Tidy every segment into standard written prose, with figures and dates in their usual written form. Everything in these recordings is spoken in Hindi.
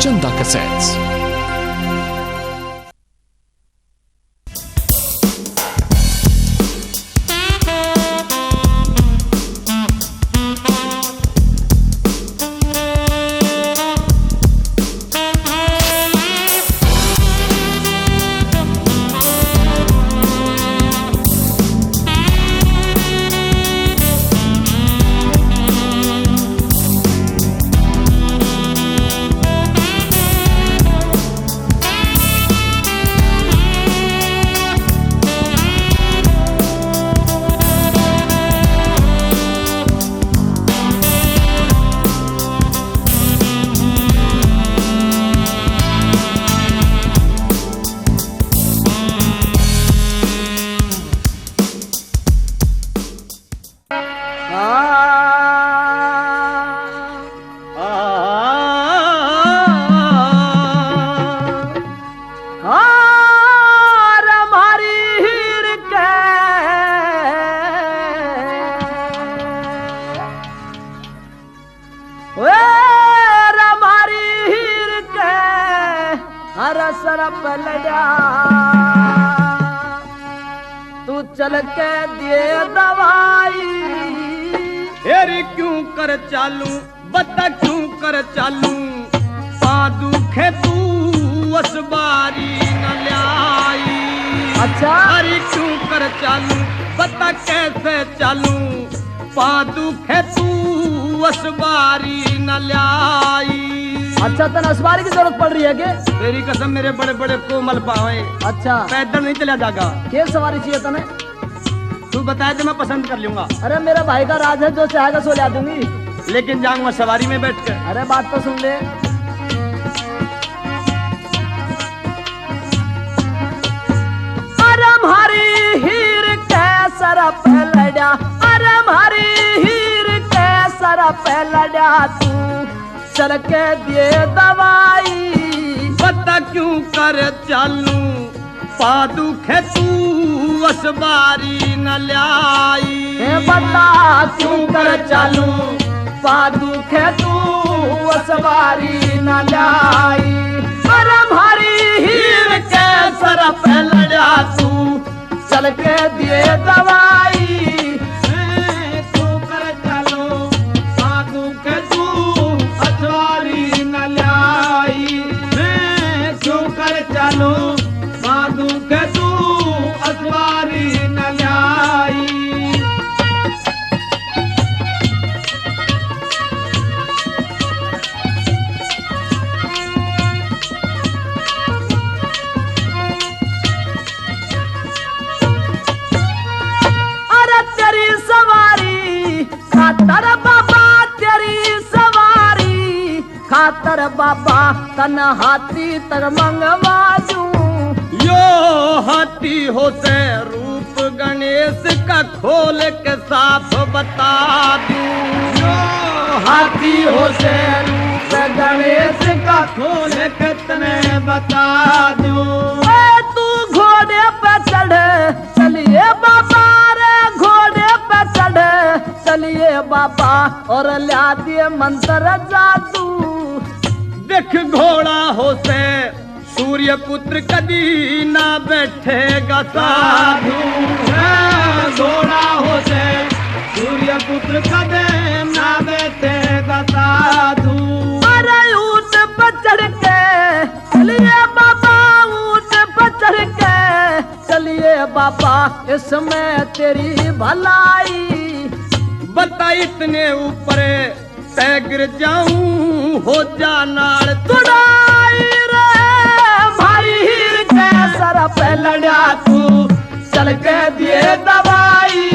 चंदा कैसेट्स। तू चल के दे दवाई हेरी क्यों कर चालू बता क्यों कर चालू पा दुखे तू असबारी न लाई। अच्छा हरी क्यों कर चालू बता कैसे चालू पा दुखे तू असबारी न लाई। अच्छा तन असबारी की जरूरत पड़ रही है क्या? तेरी कसम मेरे बड़े बड़े कोमल पावे। अच्छा पैदल नहीं चला जागा। क्या सवारी चाहिए तने? तू बताए तो मैं पसंद कर लूंगा। अरे मेरा भाई का राज है, जो चाहेगा सो ला दूंगी। लेकिन जाऊंगा सवारी में बैठ कर। अरे बात तो सुन ले। अरे हमारी हीर कैसर पहलड़ा, अरे हमारी हीर कैसर पहलड़ा, तू चल के दे दवाई बता क्यों कर चालू पा दुखे तू असबारी न लाई। बता क्यों कर चालू पा दुखे तू असबारी न लाई। अरे हमारी हीर कैसर पहलड़ा, तू चल के दे दवाई क्यों कर चालू पा दुखे तू असबारी न लाई। क्यों कर चालू पा दुखे तू असबारी न लाई। खातर बाबा तेरी सवारी, खातर बाबा तन हाथी तक मंगवा दूं। यो हाथी हो से रूप गणेश का खोल के साफ बता दूं। यो हाथी हो से रूप गणेश का खोल के तने बता दूं। तू घोड़े पे चढ़े चलिए बाबा रे, घोड़े पे चढ़े चलिए बाबा और ला दिए मंत्र जादू। देख घोड़ा हो से सूर्य पुत्र कदी ना बैठेगा साधु। घोड़ा हो से सूर्य पुत्र कदे ना बैठेगा साधु। अरे ऊंट पर चढ़ के चलिए बाबा, ऊंट पर चढ़ के चलिए बाबा, इसमें तेरी भलाई। बता इतने ऊपर तय गिर जाऊं हो जानाड़ तुड़ाई रे भाई हीर कैसर पहलड़ा, तू चल के दिए दवाई।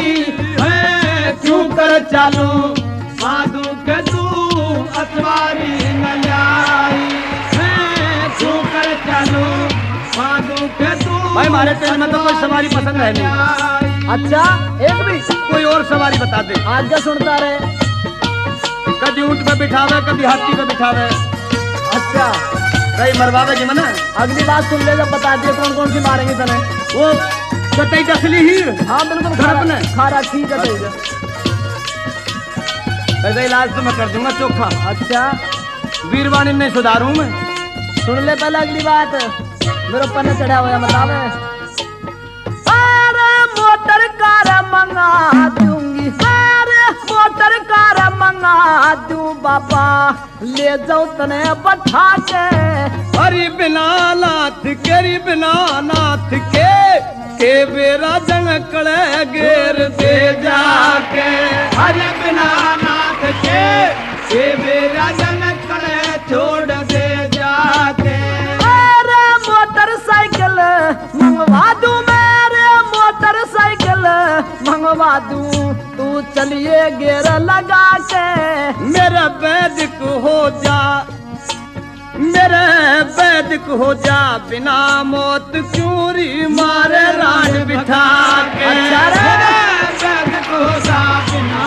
क्यों कर चालू साधु के तू असवारी न लाई। क्यों कर चालू साधु के तू। भाई हमारे ट्रेन में तो कोई सवारी पसंद है नहीं। अच्छा एक भी कोई और सवारी बता दे। आज का सुनता रहे। कभी ऊंट पे बिठावे कभी हाथी पे बिठावे। अच्छा कहीं मरवावे जी मना। अगली बात सुन ले, जब बता दिए कौन कौन सी मारेंगे तने। वो कतई असली हीर। हाँ बिल्कुल खारा ठीक है। वैसे इलाज तो मैं कर दूंगा चोखा। अच्छा वीरवाणी नहीं सुधारूं मैं। सुन ले पहले अगली बात, मेरे ऊपर ने चढ़ा हुआ मतलब अरे मोटर कार मंगा दूंगी, अरे मोटर कार मंगा दूं बाबा, ले जाऊं तने बैठा के। हरि बिना नाथ केरी बिना नाथ के बेरा जनकड़े घेर दे जाके। हरि बिना नाथ के बेरा जनकड़े छोड़ दे जाके। अरे मोटरसाइकिल मंगवा दूं, मेरे मोटरसाइकिल मंगवा दूं, तू चलिए गेर लगा के। मेरा वैदिक हो जा, मेरे वैदिक हो जा, बिना मौत क्यूरी मारे राज बिठा के। अच्छा रे। वैदिक हो जा, बिना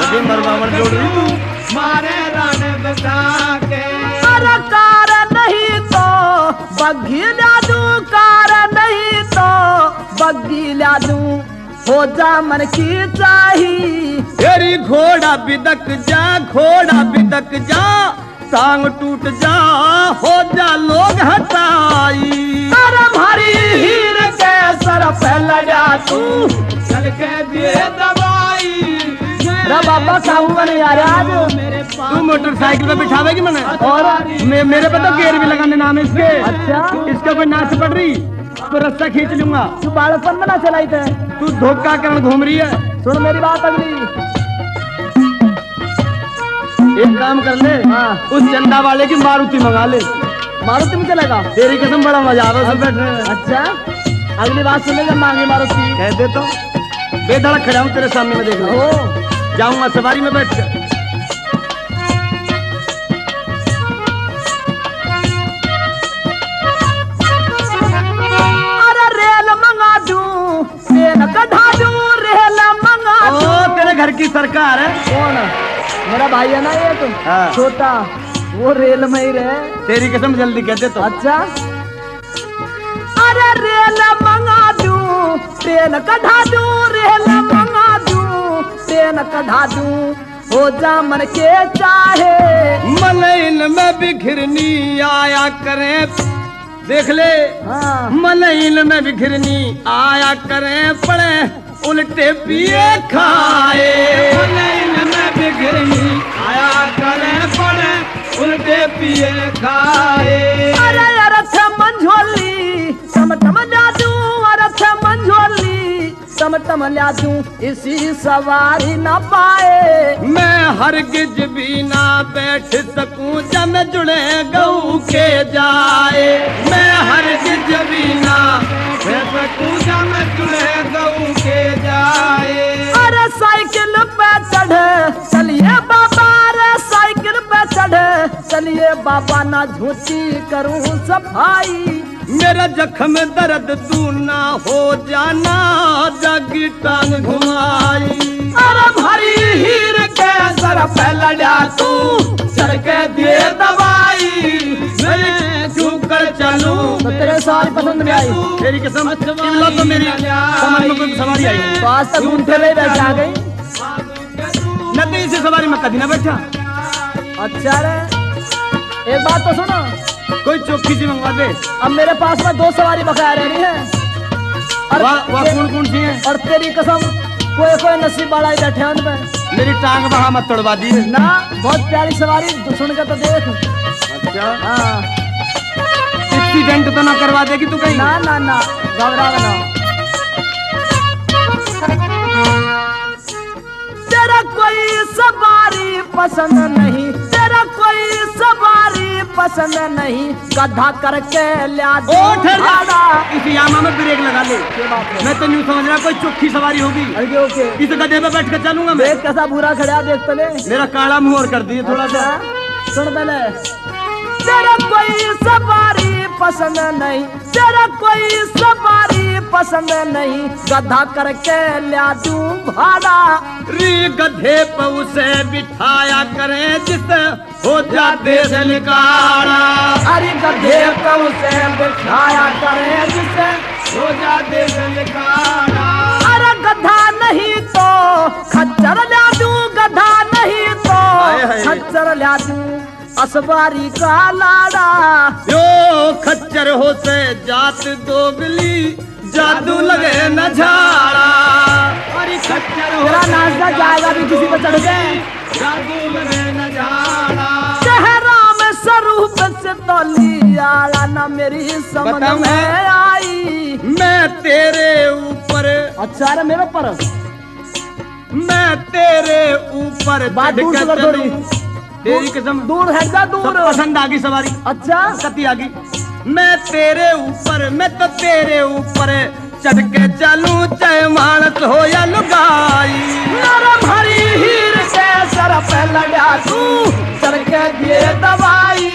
मारे राज बिठा के। अरे कार नहीं तो बग्घी ला दूं, कार नहीं तो बग्घी ला दूं, हो जा मन की चाही। तेरी घोड़ा बिदक जा, घोड़ा बिदक जा, टांग टूट जा, हो जा लोग हटाई। अरे भारी हीर के सर पे लगा तू, चल के दिए दवाई। रे बाबा काहू का नहीं आ रहा आज। तू मोटरसाइकिल पे बिठावेगी मैंने, और मेरे पे तो गेयर भी लगाने नाम है इसके। अच्छा इसका कोई नाच पड़ रही तो रास्ता खींच लूंगा। तू बालपन में ना चलाई थे। तू धोखा करण घूम रही है। सुन मेरी बात अगली, एक काम कर ले, उस चंदा वाले की मारुति मंगा ले। मारुति में चलेगा? तेरी कसम बड़ा मजा आ रहा है बैठने में। अच्छा अगली बात सुन ले, जब मांगे मारुति कह दे तो बेधड़क खड़ा हूँ तेरे सामने में, देख लो ओ जाऊंगा सवारी में बैठ कर। अरे रेल मंगा दूं, ट्रेन कढ़ा दूं, रेल मंगा दूं। तेरे घर की सरकार है। कौन? मेरा भाई है ना ये तुम, हाँ। छोटा, वो रेल में ही रहे। तेरी कसम जल्दी कहते तो। अच्छा अरे रेल मंगा दूं, ट्रेन कढ़ा दूं, रेल मंगा दूं, ट्रेन कढ़ा दूं, हो जा मन के चाहे। मलइन में बिखरनी आया करें, देख ले। हाँ। मलइन में बिखरनी आया करें, पड़े उल्टे पिए खाए। मलइन में बिखरनी आया करें, पड़े उल्टे पिए खाए। अरे अरथ मंझोली टमटम ला दूं, अरथ मंझोली टमटम ला दूं, इसी सवारी न पाए। मैं हरगिज भी ना बैठ सकूं, जब जुड़े गऊ के जाए। मैं हरगिज भी ना बैठ सकूं, जब जुड़े गऊ के जाए। अरे साइकिल पे चढ़े चलिए बाबा, रे साइकिल पे चढ़े चलिए बाबा, ना झूठी करूं सफाई। मेरा जख्म दर्द तू ना हो जाना, जगी टांग घुमाई। अरे भारी हीर के सर पे लड़ा तू, सर के दिए दवाई। मैं क्यों कर चलूं, तो तेरे सवारी पसंद नहीं आई। तेरी कसम इल्ला तो मेरी समझ में कोई सवारी आई। तो आज तक घूमते रहे बैठ आ गई। न तो इसी सवारी में कभी ना बैठा। अच्छा रे, एक बात तो सुनो, कोई चौकी सी मंगवा दे। अब मेरे पास में 2 सवारी बकाया रही है। और वहाँ कौन कौन सी है? और तेरी कसम कोई कोई नसीब वाला ही बैठे उनमें। मेरी टांग वहाँ मत तोड़वा दी ना, बहुत प्यारी सवारी, सुन के तो देख। अच्छा हाँ। एक्सीडेंट तो ना करवा देगी तू कहीं? ना ना ना, घबरा ना। तेरा कोई सवारी पसंद नहीं, तेरा कोई सवारी पसंद नहीं, गधा करके ला दो भाड़ा। इस यामा में ब्रेक लगा ले। मैं तो न्यू समझ रहा कोई चौकी सवारी होगी। ओके ओके, इस गधे पे बैठ कर चलूंगा मैं। देख कैसा बुरा खड़ा, देख पहले। मेरा काला मुंह और कर दिए थोड़ा सा। सुन पहले, तेरा कोई सवारी पसंद नहीं, तेरा कोई सवारी पसंद नहीं, गधा करके ला दूं भाड़ा। री गधे पे उसे बिठाया करें, जिससे हो जाते से निकाला। अरे गधे पे उसे बिठाया करें, जिससे हो जाते से निकाला। अरे गधा नहीं तो खच्चर ला दूं, गधा नहीं तो हाय हाय। खच्चर ला दूं, असबारी का लाड़ा। यो खच्चर हो से जात दोगली जादू लगे न झाड़ा। अरे खच्चर हो तेरा नाचता जाएगा भी किसी पर चढ़ के, जादू लगे न झाड़ा। चेहरा में स्वरूप से तोलियाला ना मेरी समझ बताऊं में आई। मैं तेरे ऊपर, अच्छा रे मेरे पर मैं तेरे ऊपर बात दूर से कर थोड़ी, तेरी कसम दूर हट जा दूर। सब पसंद आ गई सवारी, अच्छा कती आ गई। मैं तेरे ऊपर, मैं तो तेरे ऊपर चढ़ के चलूं चाहे मानस हो या लुगाई। नरम हरी हीर के सर पे लगा तू चढ़ के दिए दवाई।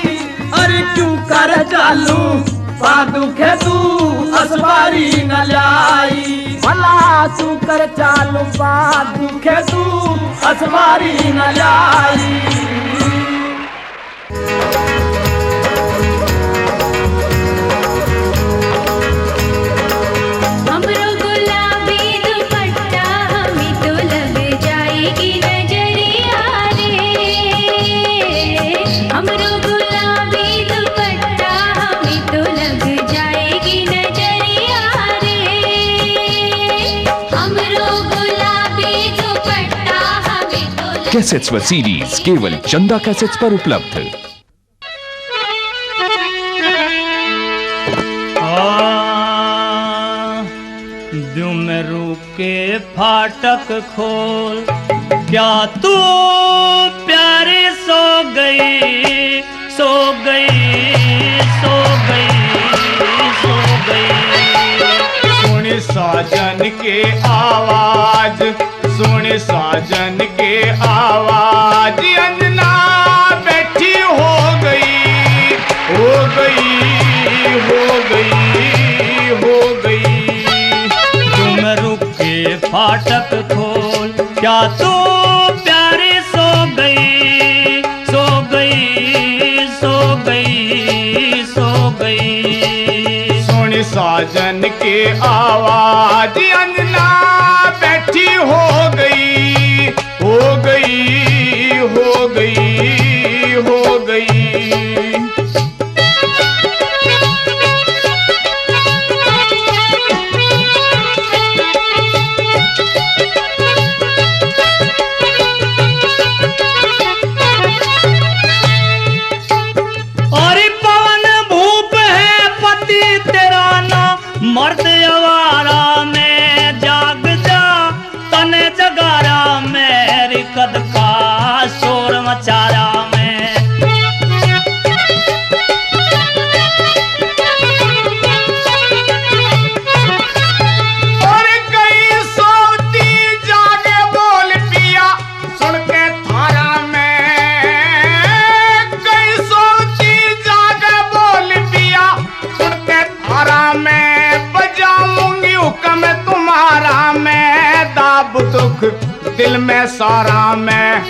अरे क्यों कर चालू पादुखे तू असवारी न लाई। भला तू कर चालू बात दुखे तू असवारी न लाई। हमरो गुलाबी दुपट्टा हमें तो लग जाएगी नजरिया रे। हमरो गुलाबी दुपट्टा हमें तो लग जाएगी नजरिया रे। हमरो गुलाबी दुपट्टा हमें तो कैसेट्स व सीडीज केवल चंदा कैसेट्स पर उपलब्ध। द्यू में रुके फाटक खोल, क्या तू प्यारी सो गई, सो गई, सो गई, सो गई। सुन साजन के आवाज, सुन साजन के आवाज, अंजना बैठी हो गई, हो गई, हो गई, हो गई। तुम रुके फाटक खोल, क्या तू प्यारी सो गई, सो गई, सो गई, सो गई। सुन साजन के आवाज, अंजना बैठी हो गई, हो गई, हो गई, हो गई। मर्द अवारा में जाग जा, तने जगारा मेरी कद का शोर मचारा में। और कई सोती जागे बोल पिया सुन के थारा में। कई सोती जागे बोल पिया सुन के थारा में। बजाऊंगी हुक्म तुम्हारा मैं, दाब दुख दिल में सारा मैं।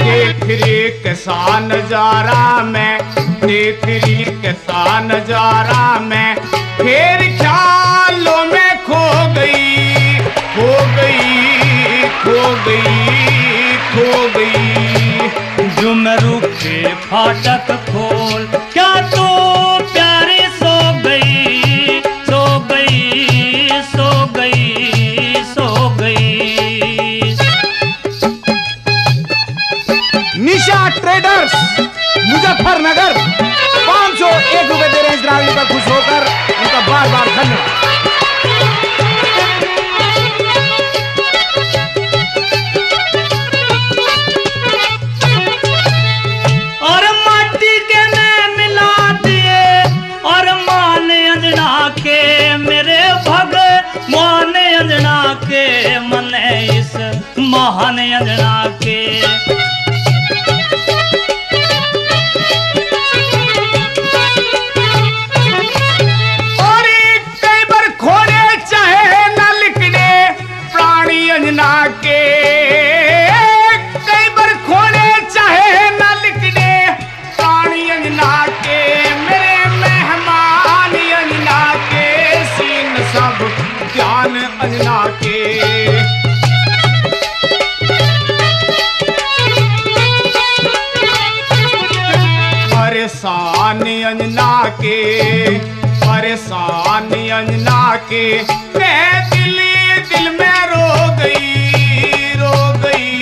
देख रे कैसा नजारा मैं, देख रे कैसा नजारा मैं। फिर ख्यालों में खो गई, खो गई, खो गई, खो गई। जुम रुके फाटक खोल, क्या तू प्यारी सो गई, सो गई, सो गई, सो गई। निशा ट्रेडर्स मुजफ्फरनगर 501 रुपए दे रहे हैं इस रावली पर खुश होकर, उनका बार बार धन्यवाद। के मन इस महान अंजना के। और कई बार खोने चाहे न लिखने प्राणी अंजना के। कई बार खोने चाहे न लिखने प्राणी अंजना के। मेरे मेहमान अंजना के, सीन सब ध्यान अंजना के। अंजना के, परेशानी अंजना के, मैं दिल में रो गई, रो गई,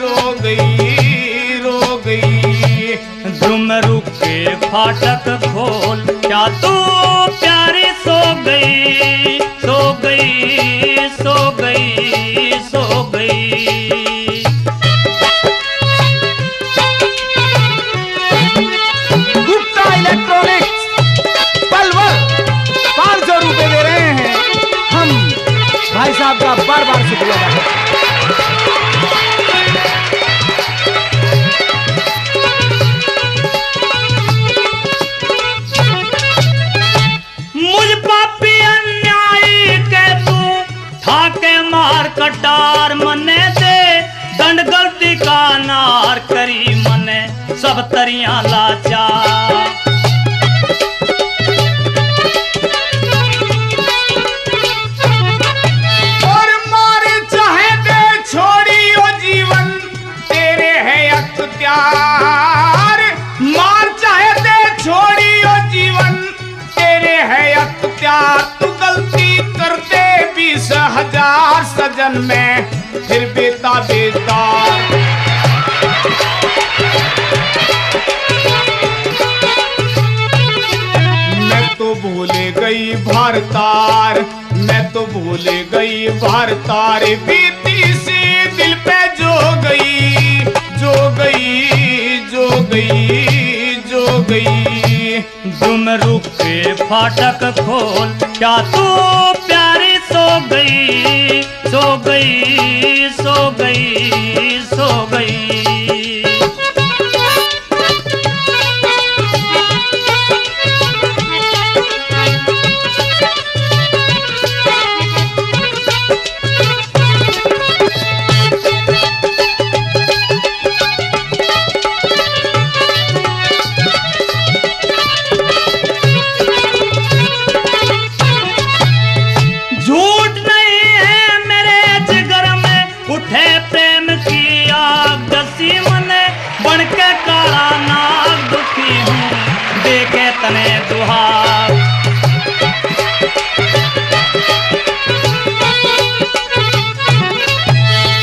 रो गई, रो गई। डुमरू के फाटक खोल, क्या तू प्यारी सो गई, सो गई, सो गई, सो गई। गुप्ता इलेक्ट्रॉनिक्स पलवल 500 रुपए दे रहे हैं। हम भाई साहब का बार बार शुक्रिया अदा करते हैं। मुझ पापी अन्यायी के तू ठाके मार कटार मने दे, दंड गलती का नार करी मने सब तरियां लाचार। और मार चाहे दे छोड़ी ओ जीवन तेरे है अख्तियार, मार चाहे दे छोड़ी ओ जीवन तेरे है अख्तियार। तू गलती करते 20,000 सजन में फिर बेता बेतार। मैं तो भूले गई भारतार, मैं तो भूले गई भारतार, बीती सी दिल पे जो गई, जो गई, जो गई, जो गई। डुमरू के फाटक खोल, क्या तू प्यारी सो गई, सो गई, सो गई, सो गई। झूठ नहीं है मेरे जिगर में उठे प्रेम की आग, दसी मने बन के काला नाग दुखी हूँ देखे तने दुहार।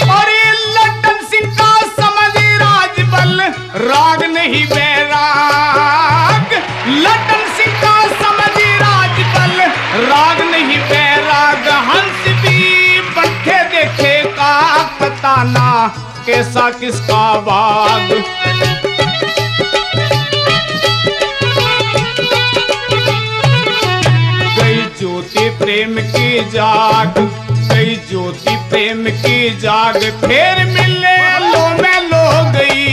और ये लट्टन सिंह का समझ राजबल, राग नहीं बैराग। लट्टन सिंह का समझ राजबल, राग नहीं बैराग। हंस भी बच्चे देखे का बताना, कैसा किसका बाग। गई ज्योति प्रेम की जाग, गई ज्योति प्रेम की जाग, फिर मिले लो मैं लो गई,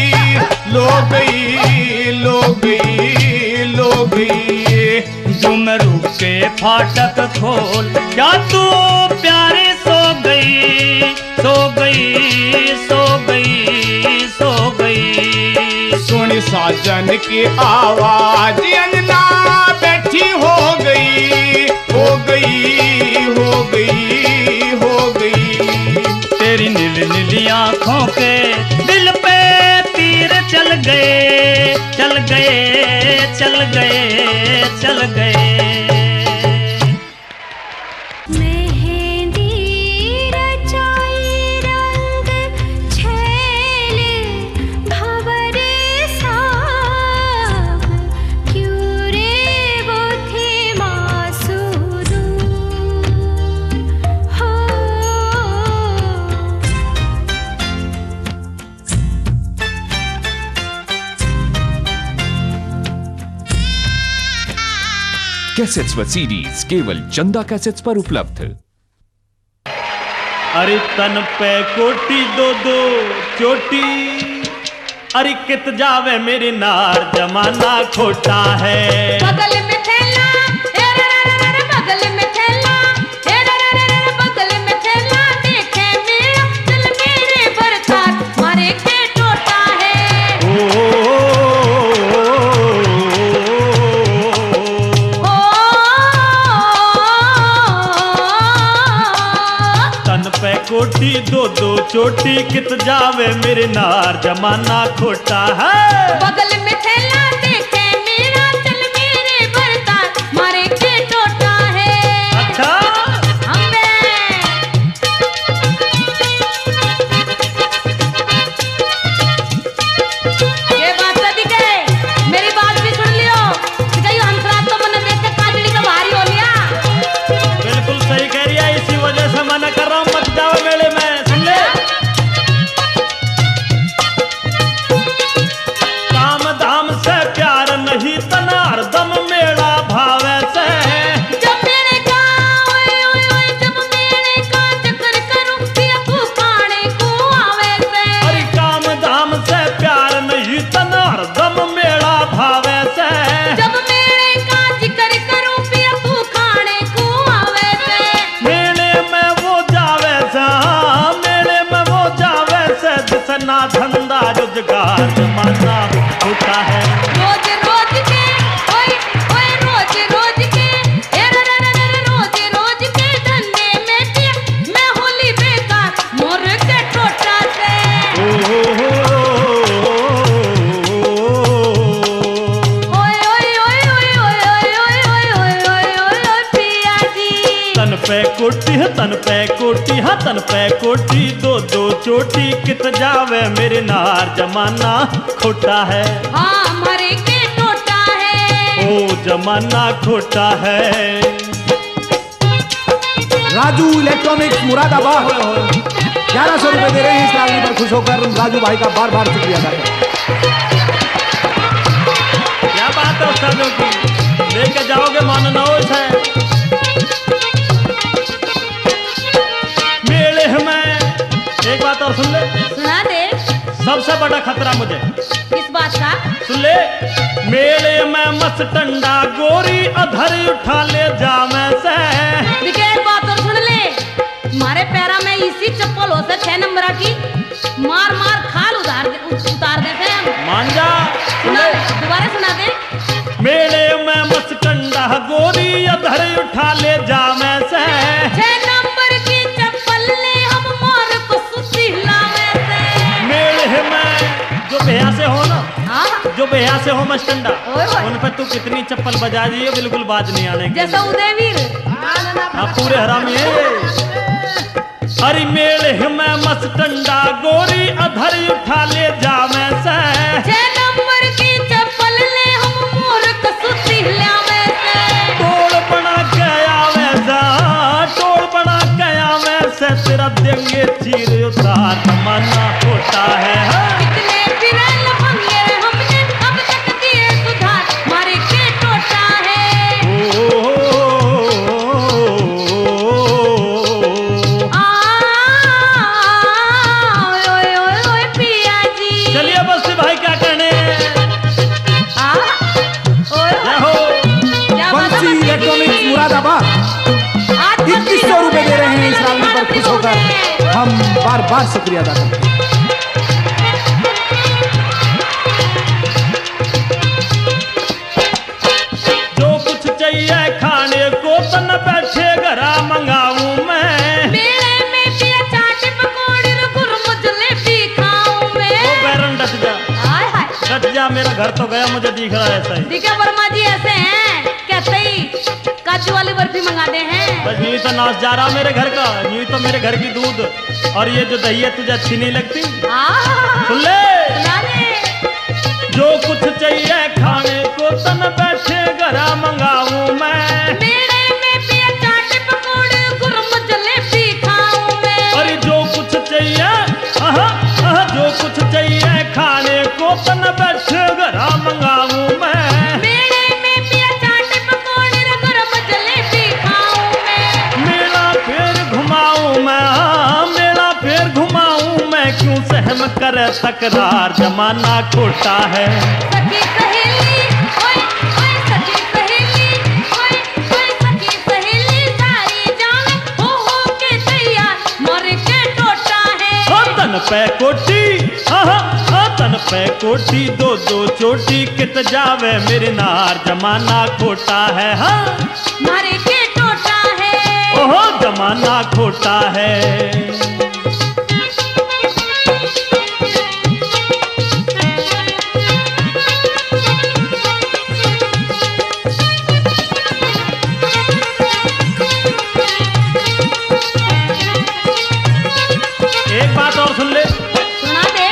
लो गई, लो गई, लो गई। डुमरू के फाटक खोल, क्या तू प्यारी सो गई, सो गई, सो गई, सो गई। सुन साजन की आवाज अंजना बैठी हो गई, हो गई, हो गई, हो गई। तेरी नीली नीली आंखों के दिल पे तीर चल गए, चल गए, चल गए, चल गए। मेहंदी रचाई रंग छैल भंवर साग, क्यों रे वो थे मासूरू हो। कैसेट्स व सीडीज केवल चंदा कैसेट्स पर उपलब्ध। अरे तन पे कोटी दो दो चोटी, अरे कित जावे मेरी नार जमाना खोटा है। बगल में थैला बगल में थैला बगल में थैला, देखे मेरा दिल मेरे बरसात मारे के टोटा है। तन पे कोटी दो दो चोटी, कित जावे मेरे नार जमाना खोटा है। बगल में थैला देखे मेरा दिल धंधा रोजगार जमाना खोटा है। रोज रोज के ओए ओए रोज रोज के रोज रोज के धंधे में पिया मैं होली बेकार मोर के टोटा से। ओए ओए ओए ओए ओए ओए ओए ओए ओए ओए पिया जी। तन पे कोटी है तन पे कोटी है तन पे कोटी दो दो चोटी कित जावे मेरे नार जमाना खोटा है। हाँ हमारे के टोटा है। ओ जमाना खोटा है। राजू इलेक्ट्रॉनिक्स मुरादाबाद 1100 रुपए दे रहे हैं इस रागनी पर खुश होकर राजू भाई का बार बार शुक्रिया अदा करते हैं। क्या बात है उस्तादों की, लेके जाओगे माननौज है। मेले में एक बात और सुन ले, सुना दे। सबसे बड़ा खतरा मुझे किस बात का? सुन ले। मेले में मस्तंडा गोरी अधर उठा ले जावे से। देखिए एक बात और सुन ले, मारे पैरा में इसी चप्पल हो से 6 नंबर की मार मार खाल उतार देते हैं हम। मान जा। सुना दे, दोबारा सुना दे। मेले में मस्तंडा गोरी अधर उठा ले जावे से। 6 नंबर की चप्पल ले हम मार को सुती लावे से। मेले में जो बेहा से हो ना, हाँ जो बेहा से हो मस्टंडा, ओए होए। उन पे तू कितनी चप्पल बजा दी है, बिल्कुल बाज नहीं आने की। जैसा उदयवीर। हाँ पूरे हरामी है ये। अरे मेले में मस्तंडा गोरी अधर उठा ले जावे से। 6 नंबर की चप्पल ले हम मोर को सुती लावे से। टोल बना गया वैसा, टोल बना गया वैसे तेरा देंगे चीर उतार जमाना खोटा है। कितने बिरल भंगे हमने अब तक दिए सुधार मारे के टोटा है। ओए ओए ओए पिया जी। चलिए बस भाई क्या कहने। ओए जय हो। क्या बात है बंसी बंसी इलेक्ट्रॉनिक्स जी? मुरादाबाद आज 2100 रुपए दे रहे हैं इस रागनी पर खुश होकर हम बार बार शुक्रिया अदा करते हैं। जो कुछ चाहिए खाने को तन बैठे घरा मंगाऊं मैं। मेले में पिया चाट पकौड़ी और गुरमुत जलेबी खाऊं ओ मैं। बैरन डट जा, हाय हाय। डट जा, मेरा घर तो गया, मुझे दिख रहा है ऐसा ही। देखिए वर्मा जी ऐसे हैं, कहते ही काजू वाली बर्फी मंगाते हैं। बस यही तो नाश जा रहा मेरे घर का, यही तो मेरे घर की दूध और ये जो दही है तुझे अच्छी नहीं लगती। सुन ले। सुना दे। जो कुछ चाहिए खाने को तन बैठे घरा मंगाऊं मैं। मेले में पिया चाट पकौड़ी गुरमुत जलेबी खाऊं मैं। अरे जो कुछ चाहिए जो कुछ चाहिए खाने को तन बैठे घरा मंगाऊं मैं। मेले में पिया चाट पकौड़ी और गुरमुत जलेबी खाऊं मैं। मेला फिर घुमाऊं मैं, मेला फिर घुमाऊं मैं, क्यों सहम कर तकरार जमाना खोटा है। सखी सहेली ओए ओए सखी सहेली ओए ओए सखी सहेली सारी जान हो के तैयार मर के टोटा है। तन पे कोटी तन पे कोटी दो दो चोटी कित जावे मेरे नार जमाना खोटा है। हाँ मारे के टोटा है। ओहो जमाना खोटा है। एक बात और सुन ले। सुना दे।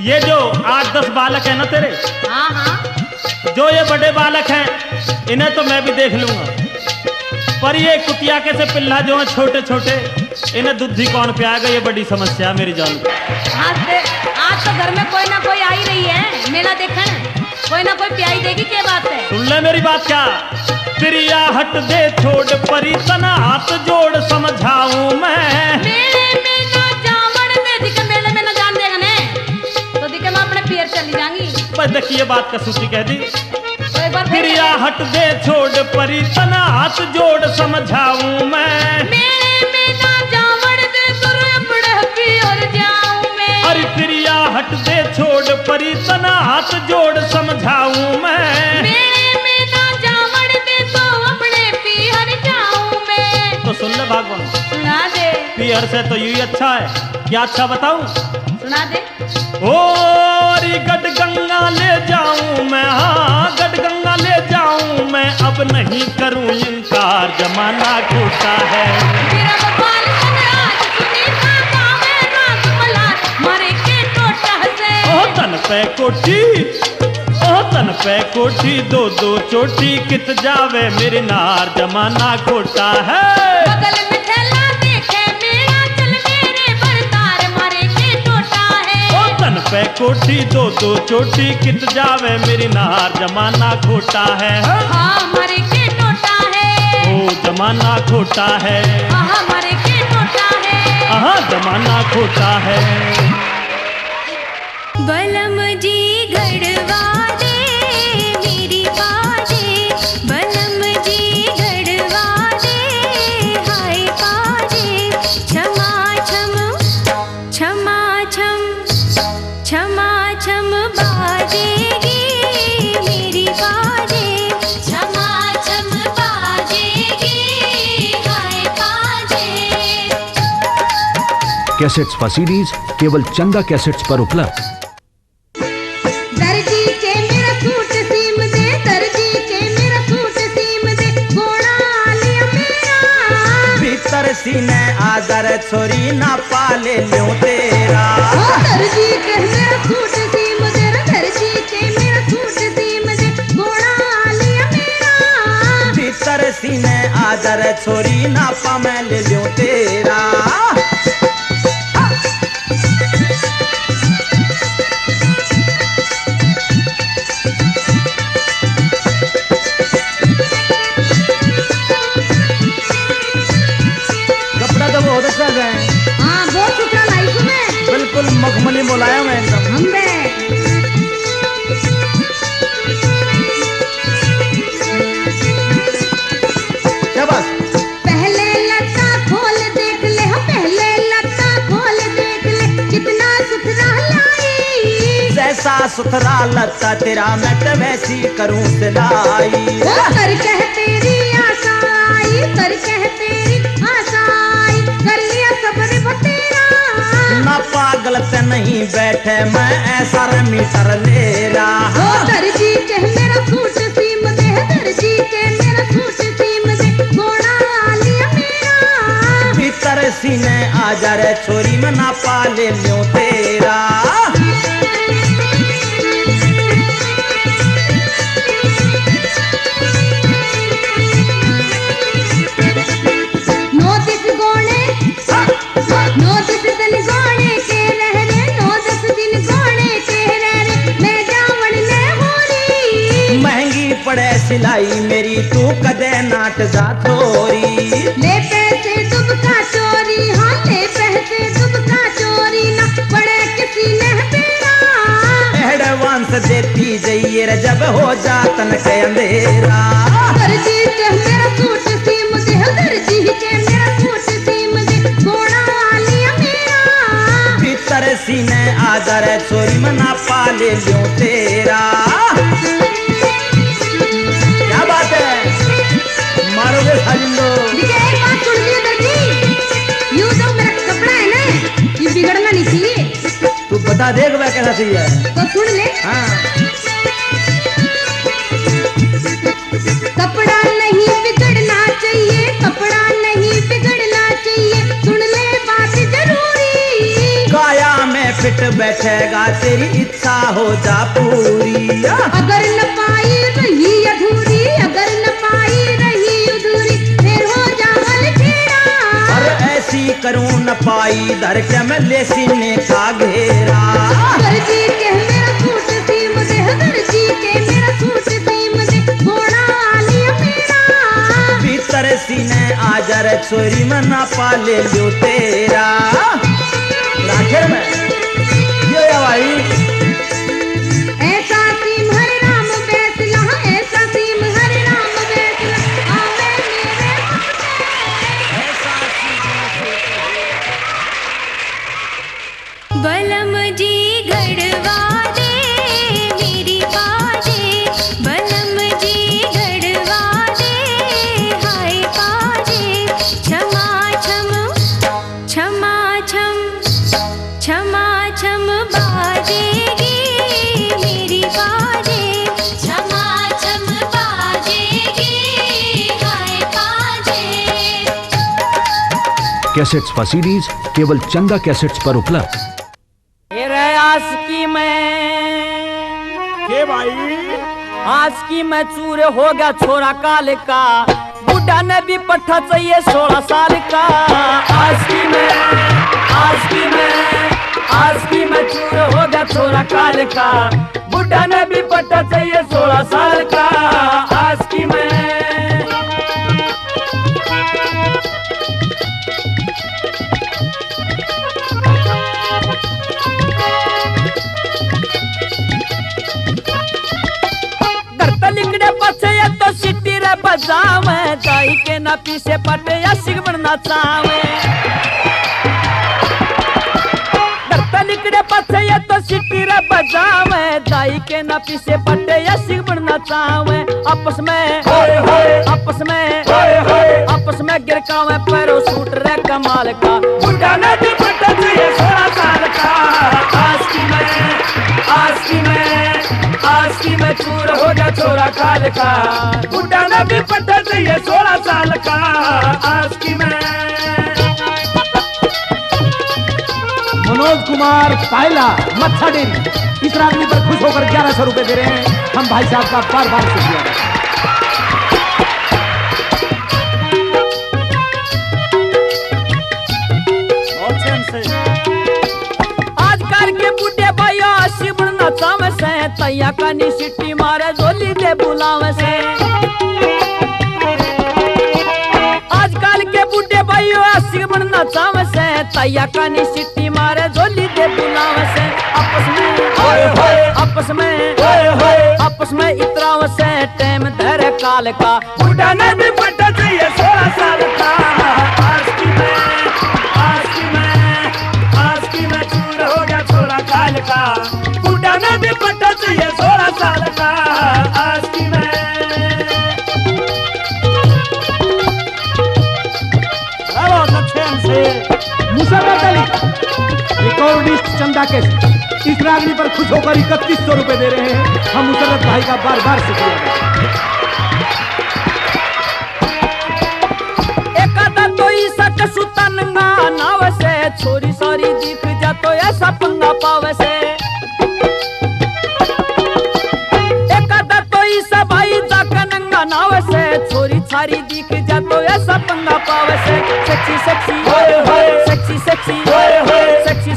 ये जो 8-10 बालक है ना तेरे, हाँ हाँ। जो ये बड़े बालक हैं इन्हें तो मैं भी देख लूंगा, पर ये कुतिया के से पिल्ला जो है छोटे छोटे, इन्हें दूध ही कौन पियाएगा, ये बड़ी समस्या है मेरी जान। आज तो घर में कोई ना कोई आ ही रही है मेला देखने, कोई ना कोई प्याई देगी। क्या बात है? सुन ले मेरी बात क्या। प्रिया हट दे छोड़ परी तना हाथ जोड़ समझाऊं मैं। मेले में ना जावड़ दे दिखे, मेले में ना जान देगा ने तो दिखे मैं अपने पियर चली जाऊंगी। बस देखिए बात का सूची कह दी। तो एक बार फिर प्रिया हट दे छोड़ परी तना हाथ जोड़ समझाऊं मैं। मेले में ना जावड़ दे गुरु अपने पियर जाऊं मैं। अरे प्रिया छोरी तना हाथ जोड़ समझाऊं मैं। मेरे में ना जावड़ दे तो अपने पीहर जाऊं मैं। तो सुन ले भागवान, सुना दे। पीहर से तो यही अच्छा है। क्या अच्छा बताऊं? सुना दे। और गढ़ गंगा ले जाऊं मैं, हाँ गढ़ गंगा ले जाऊं मैं। अब नहीं करूं इनकार, जमाना खोटा है। मेरा बवाल सम्राट सुनीता गावे रात मलार, मारे के टोटा से। ओ तन पे कोठी, ओ तन पे कोठी, दो दो चोटी कित जावे मेरी नार, जमाना खोटा है। बगल में ठेला देखे मेरा, चल मेरे बरतार, मारे के टोटा है। ओ तन पे कोठी, दो दो चोटी कित जावे मेरी नार, जमाना खोटा है। हाँ मारे के टोटा है। ओ जमाना खोटा है। हाँ मारे के टोटा है। हाँ जमाना खोटा है। बलम जी गढ़वा दे मेरी बाजे, बलम जी गढ़वा दे हाय बाजे। क्षमा छम क्षमा छम क्षमा छम बाजेगी मेरी बाजे, क्षमा छम बाजेगी हाय बाजे। कैसेट्स व सीडीज केवल चंदा कैसेट्स पर उपलब्ध। दर्जी के मेरा सूट सीम दे, दर्जी के मेरा सूट सीम दे, घोड़ा लिया मेरा। भीतर सीने आदर छोरी ना पाले ल्यों तेरा। दर्जी के मेरा सूट सीम दे, दर्जी के मेरा सूट सीम दे, घोड़ा लिया मेरा। भीतर सीने आदर छोरी ना पामे ले ल्यों तेरा। कपड़ा तो बहुत अच्छा है। हाँ बहुत सुथरा लाई तुम्हें। बिल्कुल मखमली मुलायम है एकदम। हम बे क्या बात? पहले लता खोल देख ले, हाँ पहले लता खोल देख ले, कितना सुथरा लाई। जैसा सुथरा लता तेरा मैं तो वैसी करूं सिलाई। वो कर कह तेरी आशा आई, कर कह तेरी आशा आई, कर लिया सबर बतेरा। ना पागल से नहीं बैठे मैं ऐसा मीटर ले रहा। वो दर्जी के मेरा सूट सीम दे, दर्जी के मेरा सूट सीम दे, घोड़ा लिया मेरा। भीतर सीने आ जा रे छोरी मैं ना पाले ल्यों तेरा। नौ दिस गोणे, नौ दिस दिन गोणे के रह रे, नौ दस दिन गोणे के रह रे, मैं जावड़ ने होरी। महंगी पड़े सिलाई मेरी तू कदे नाट जा थोरी। ले पैसे दुबका चोरी, हाँ ले पैसे दुबका चोरी, ना पड़े किसी ने तेरा। एडवांस देती जाइए रे जब हो जातन के अंधेरा। दर्जी के मेरा सूट सीम दे, दर्जी के मेरा सूट सीम दे, घोड़ा लिया मेरा। भीतर सीने आ जा रे छोरी मैं ना पाले ल्यों तेरा। क्या बात है? मारोगे साजिंदो। देखिए एक बात सुन लीजिए दर्जी, यूं तो मेरा कपड़ा है ना, ये बिगड़ना नहीं चाहिए। तू बता देख वह कैसा चाहिए। तो सुन ले। हाँ। कपड़ा नहीं बिगड़ना चाहिए, कपड़ा नहीं बिगड़ना चाहिए, सुन ले बात जरूरी। काया में फिट बैठेगा तेरी इच्छा हो जा पूरी। अगर न पाई रही अधूरी, अगर न पाई रही अधूरी, फिर हो जावल छेड़ा। और ऐसी करूं न पाई धर के मैं ले सीने का घेरा। दर्जी के मेरा सूट सीम दे, दर्जी के मेरा सूट सीम दे, घोड़ा लिया मेरा। भीतर सीने आ जा रे छोरी मैं ना पाले ल्यों तेरा। आखिर में ये है भाई। ऐसा सीम हर राम बैसला, ऐसा सीम हर राम बैसला, आवे मेरे बलम जी गढ़वा दे क्षमा छम बाजेगी मेरी बाजे, क्षमा छम बाजेगी हाय बाजे। कैसेट्स व सीडीज केवल चंदा कैसेट्स पर उपलब्ध। आस्की में के भाई आस्की में चूर हो गया छोरा काल का, बुढ़ा ने भी पट्टा चाहिए 16 साल का। आस्की में चूर हो गया छोरा काल का, बुढ़ा ने भी पट्टा चाहिए 16 साल का। आस्की में लिखने पछे या तो सिटी रे बजावे, दाई के ना पीछे पटे या सिग बनना चावे। डरता लिखने पछे या तो सिटी रे बजावे, दाई के ना पीछे पटे या सिग बनना चावे। आपस में गिरकावे पैरो सूट रे कमाल का, बुढ़ा ने भी पट्टा चाहिए 16 साल का। आस्की में चूर हो गया छोरा काल का, बुढ़ा ने भी पट्टा चाहिए 16 साल का। आस्की में मनोज कुमार पायला मत्था डेरी इस रागनी पर खुश होकर 1100 रुपए दे रहे हैं। हम भाई साहब का बार बार शुक्रिया। आजकल के बुढ़े भैया शिवन नचावे से, तैया कानी सिटी मारे जोली दे बुलावे से। आजकल के बुढ़े भैया शिवन नचावे से, तैया कानी सिटी मारे जोली दे बुलावे से। आपस में इतरावे से टाइम धरे काल का, बुढ़ा ने भी पट्टा चाहिए 16 साल का। आस्की में चूर हो गया छोरा काल का, बुढ़ा ने भी पट्टा चाहिए 16 साल का। आस्की में मुसर्रत अली रिकॉर्डिस्ट चंदा कैसेट इस रागनी पर खुश होकर 3100 रुपए दे रहे हैं। हम मुसर्रत भाई का बार बार शुक्रिया। सुता नंगा नाव से, छोरी सारी दिख जा तो ऐसा पंगा पावे से। एक आधा तो ईसा भाई जाका नंगा नाव से, छोरी सारी दिख जा तो ऐसा पंगा पावे से।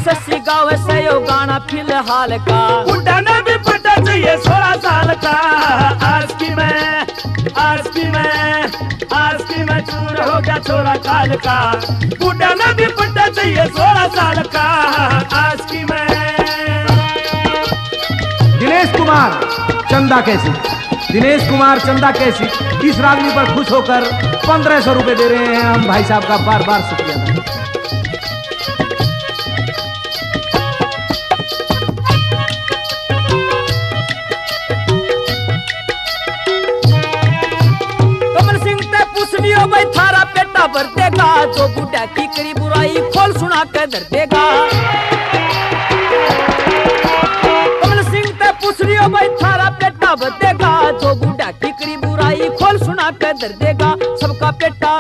सेक्सी गावे से यो गाना फिलहाल का, बुढ़ा ने भी पट्टा चाहिए 16 साल का। आस्की में चूर हो गया छोरा काल का, बुढ़ा ने भी पट्टा चाहिए 16 साल का। आस्की में दिनेश कुमार चंदा कैसी इस रागनी पर खुश होकर 1500 रुपए दे रहे हैं। हम भाई साहब का बार बार शुक्रिया। भाई थारा पेटा भर देगा, जो बुढ़ा की करी बुराई खोल सुना के धर देगा। कमल सिंह ते पूछ लियो भाई थारा पेटा भर देगा, जो बुढ़ा की करी बुराई खोल सुना के धर देगा। सबका पेटा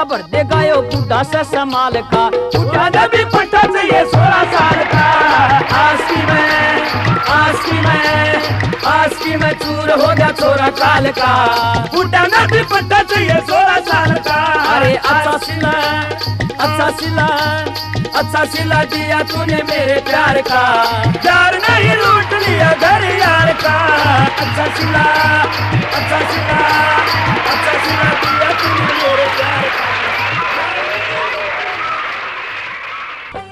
भर देगा यो बुढ़ा से संभाल का, बुढ़ा ने भी पट्टा चाहिए 16 साल का। आस्की में चूर हो गया छोरा काल का, बुढ़ा ने भी पट्टा चाहिए 16 साल का। अरे अच्छा सिला दिया तूने मेरे प्यार का, प्यार नहीं लूट लिया घर यार का। अच्छा सिला दिया तूने मेरे प्यार का।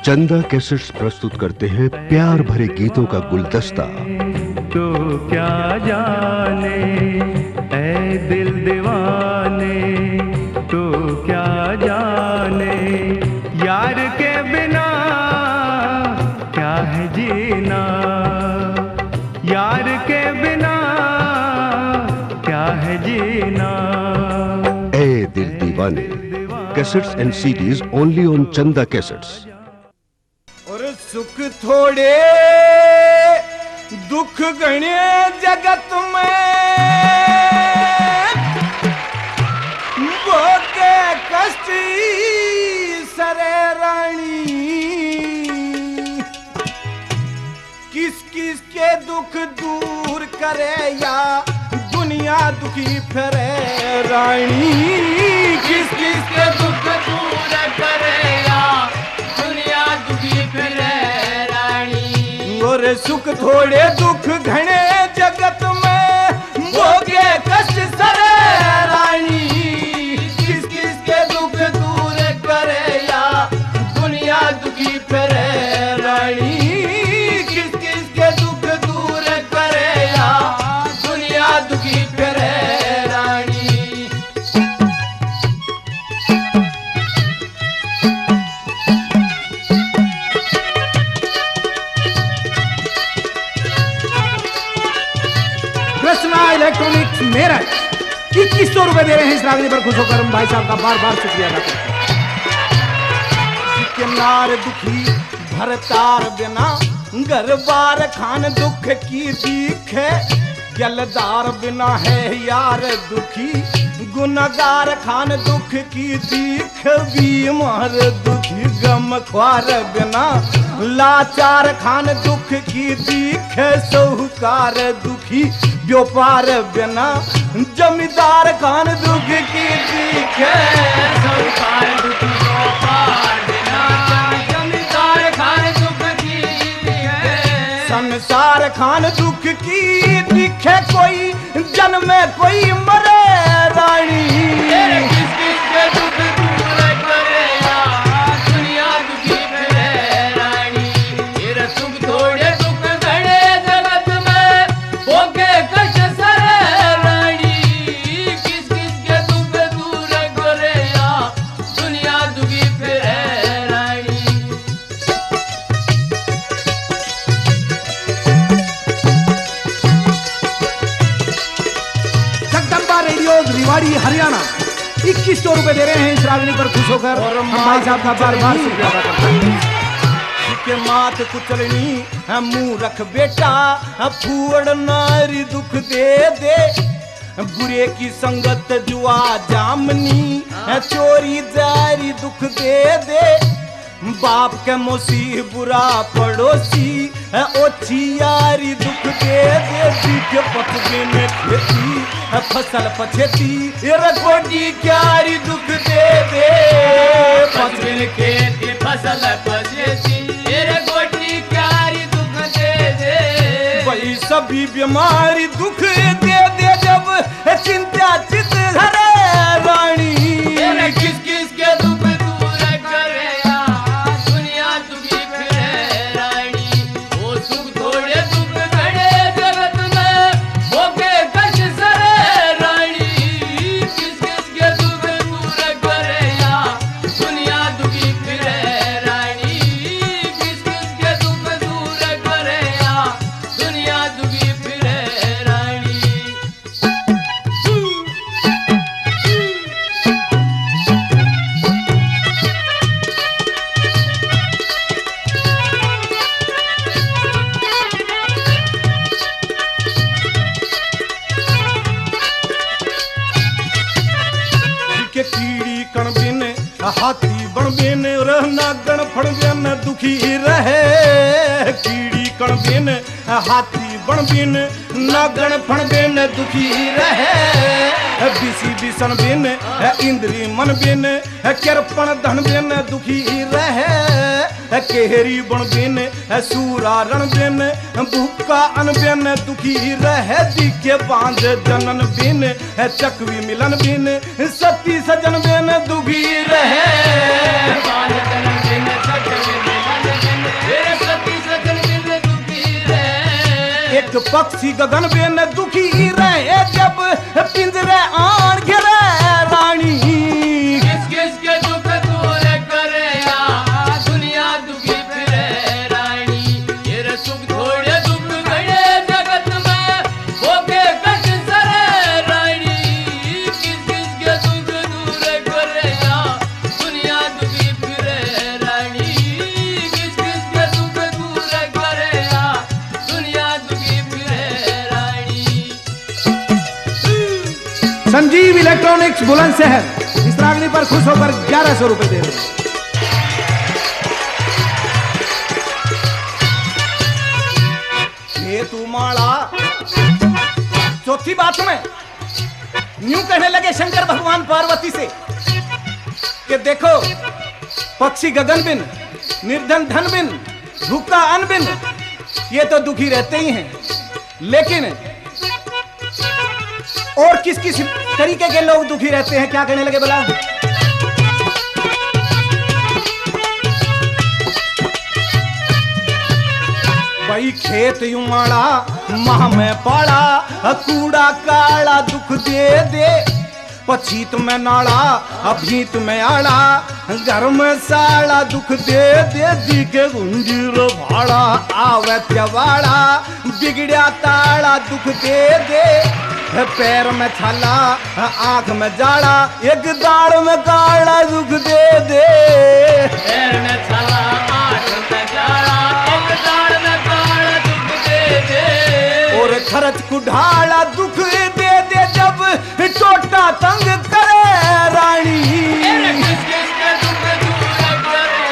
चंदा कैसेट्स प्रस्तुत करते हैं प्यार भरे गीतों का गुलदस्ता। तो क्या जाने ऐ दिल दीवाने, तो क्या जाने यार के बिना क्या है जीना, यार के बिना क्या है जीना। ऐ दिल दीवाने cassettes and CDs only on Chanda Cassettes. और सुख थोड़े दुख गणे जगत में भोगे कष्ट सरे रानी किस किस के दुख दूर करे या दुनिया दुखी फिरे रानी किस किस के दुख दूर करे या दुनिया दुखी फिरे रानी और सुख थोड़े दुख घने जगत में भोगे कष्ट सरे रानी किस किस के दुख दूर करे या दुनिया दुखी फिरे रानी किस किस के दुख दूर करे या दुनिया दुखी फिरे रानी कृष्णा इलेक्ट्रॉनिक्स मेरठ 2100 रुपए दे रहे हैं इस रागनी पर खुश होकर हम भाई साहब का बार बार शुक्रिया अदा करते हैं। के नार दुखी भरतार बिना घर बार खान दुख की दीखे गलदार बिना है यार दुखी गुनगार खान दुख की दीख बीमार दुखी गम ख्वार बिना लाचार खान दुख की दीख साहूकार दुखी व्यापार बिना जमींदार खान दुख की दीख साहूकार दुखी व्यापार बिना जमींदार खान दुख की संसार खान दुख की दिखे कोई जन्मे कोई मरे रानी किस किस के दुख दूर करे या दुनिया दुखी फिरे रानी तेरे सुख थोड़े दुख घड़े जगत में भोगे कष्ट सरे रानी किस किस के दुख दूर करे या दुनिया दुखी फिरे रानी जगदम्बा रेडियो रिवाड़ी हरियाणा 2100 रुपए दे रहे हैं इस रागनी पर खुश होकर हम भाई साहब का बार बार शुक्रिया अदा करते हैं। के मात कुचलनी मुंह रख बेटा फूड़ नारी दुख दे दे बुरे की संगत जुआ जामनी चोरी जारी दुख दे दे बाप के मोसी बुरा पड़ोसी ओछी यारी दुख दे दे दिखे पचबे में खेती फसल पछेती कोटी क्यारी दुख दे दे पचबे में खेती फसल पछेती कोटी क्यारी दुख दे दे वही सभी बीमारी दुख दे दे जब चिंता चित हरे रानी किस किस के दुख दूर करे या दुनिया दुखी फिरे रानी वो सुख थोड़े दुख घड़े जगत में भोगे कष्ट सरे रानी किस किस के दुख दूर करे या दुनिया दुखी फिरे रानी किस किस के दुख दूर करे या दुनिया दुखी फिरे रानी के कीड़ी कण बिन हाथी बन बिन नागण फण बिन दुखी रहे कीड़ी कण बिन हाथी बन बिन नागण फण बिन दुखी रहे बिसी बिसन बिन इंद्री मन बिन किरपन धन बिन दुखी रहे केहरी बन बिन सूरा रण बिन भूखा अन बिन दुखी रहे दिखे बांध जनन बिन चकवी मिलन बिन सती सजन बिन दुखी रहे बांध जनन बिन चकवी मिलन बिन सती सजन बिन दुखी रहे एक पक्षी गगन बिन दुखी रहे जब पिंजरे आन गिरे रानी किस किस के दुख दूर करे या दुनिया दुखी फिरे रानी तेरे सुख थोड़े दुख घड़े जगत में भोगे कष्ट सरे रानी किस किस के दुख दूर करे या इलेक्ट्रॉनिक्स बुलंदशहर इस रागनी पर खुश होकर 1100 रुपए दे रहे हैं। ये तू माला चौथी बात में यूं कहने लगे शंकर भगवान पार्वती से कि देखो पक्षी गगन बिन, निर्धन धन बिन, भूखा अन्न बिन, ये तो दुखी रहते ही हैं, लेकिन और किस किस तरीके के लोग दुखी रहते हैं? क्या कहने लगे बोला? भाई खेत यूं माड़ा माह में पाड़ा, कूड़ा काला दुख दे दे, पछीत में नाड़ा अभीत में आड़ा, घर में साड़ा दुख दे दे, दी के गुंजीर भाड़ा आवे त्यवाड़ा, बिगड़िया ताड़ा दुख दे दे, पैर में छाला आंख में जाड़ा, एक दाड़ में काला दुख दे दे, पैर में छाला आंख में जाड़ा, एक दाड़ में काला दुख दे दे, और खर्च कुढ़ाड़ा दुख दे दे, जब टोटा तंग करे रानी, किस किस के दुख दूर करे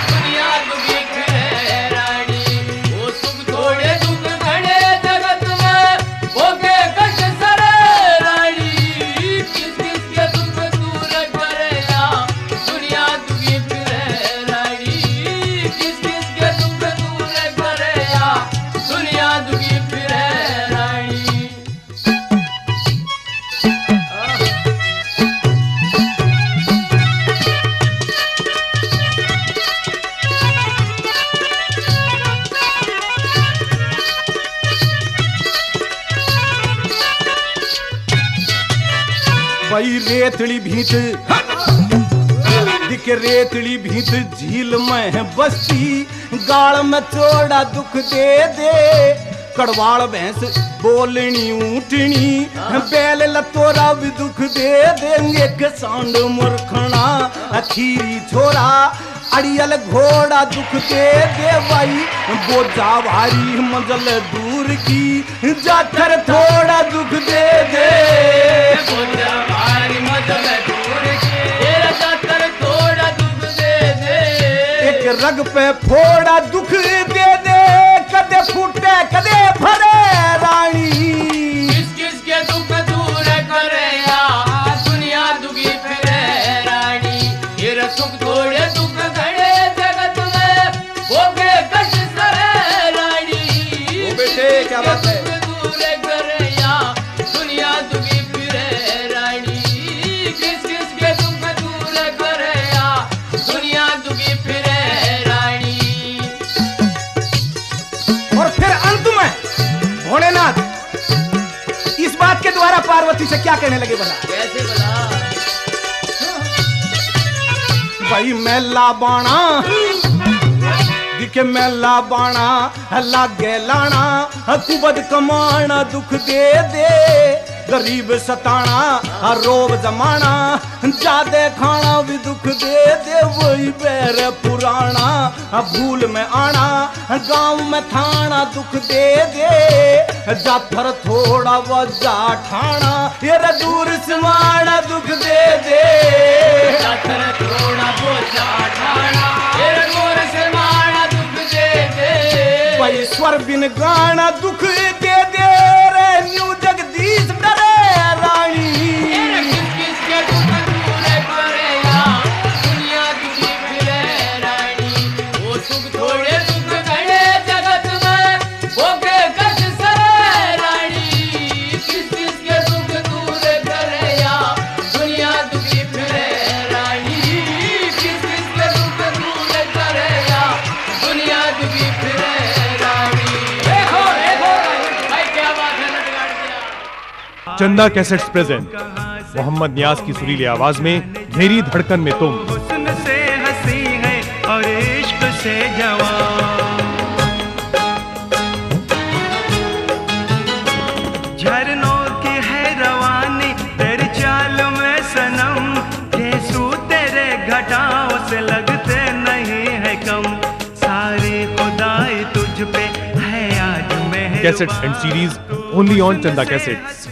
दुनिया दुखी करे रानी, वो सुख थोड़े दुख घड़े जगत में भोगे कष्ट सरे रानी, किस किस के दुख दूर करे दुनिया दुखी करे रानी, किस किस के दुख दूर करे दुनिया दुखी फिरे रानी। भाई रेतड़ी भीत दिख रेतड़ी भीत झील में है बस्ती, गाल में चोड़ा दुख दे दे, कड़वाड़ भैंस बोलनी ऊँटनी, बैल लतोरा भी दुख दे देंगे, एक सांड मूर्खना अखीरी छोरा, अड़ियल घोड़ा दुख दे दे, भाई बोझा भारी मंजल दूर की, जाकर थोड़ा दुख दे दे, बोझा भारी मंजल दूर की, जाकर थोड़ा दुख दे दे, एक रग पे फोड़ा दुख दे दे, कदे फूटे कदे भरे रानी, किस किस के दुख दूर करे दुनिया दुखी फिरे रानी, ये सुख थोड़े दुख घड़े जगत में भोगे कष्ट सरे रानी, ओ बेटे क्या बात है? दूर करे दुनिया दुखी फिरे रानी, किस किस के दुख दूर करे दुनिया दुखी फिरे रानी। और फिर अंत में भोलेनाथ इस बात के द्वारा पार्वती से क्या कहने लगे? बना कैसे बना? भाई मेला बाणा दिखे मेला बाणा लागे लाना, कुबद कमाना दुख दे दे, गरीब सताना रोब जमाना, जादे खाना भी दुख दे दे, वही बैर पुराना भूल में आना, गांव में थाना दुख दे दे, जाथर थोड़ा वजा ठाना, ये दूर समाना दुख दे दे, जाथर थोड़ा वजा ठाना, ये दूर समाना दुख दे दे, भाई स्वर बिन गाना दुख दे दे, रे न्यू जगदीश डरे रानी, किस किस के दुख दूर करे दुनिया दुखी फिरे रानी, वो सुख थोड़े दुख घड़े जगत में भोगे कष्ट सरे रानी, किस किस के दुख दूर करे दुनिया दुखी फिरे रानी, किस किस के दुख दूर करे दुनिया दुखी फिरे रानी। देखो देखो भाई क्या बात है, बिगाड़ दिया। चंदा कैसेट्स प्रेजेंट मोहम्मद नियाज की सुरीली आवाज में मेरी धड़कन में तुम। हुस्न से हंसी है और इश्क से जवान, झरनों की है रवानी तेरी चाल में सनम, यीशु तेरे घटाओं से लगते नहीं है कम, सारी खुदाई तुझ पे है आज में। Cassettes and series only on चंदा कैसेट्स।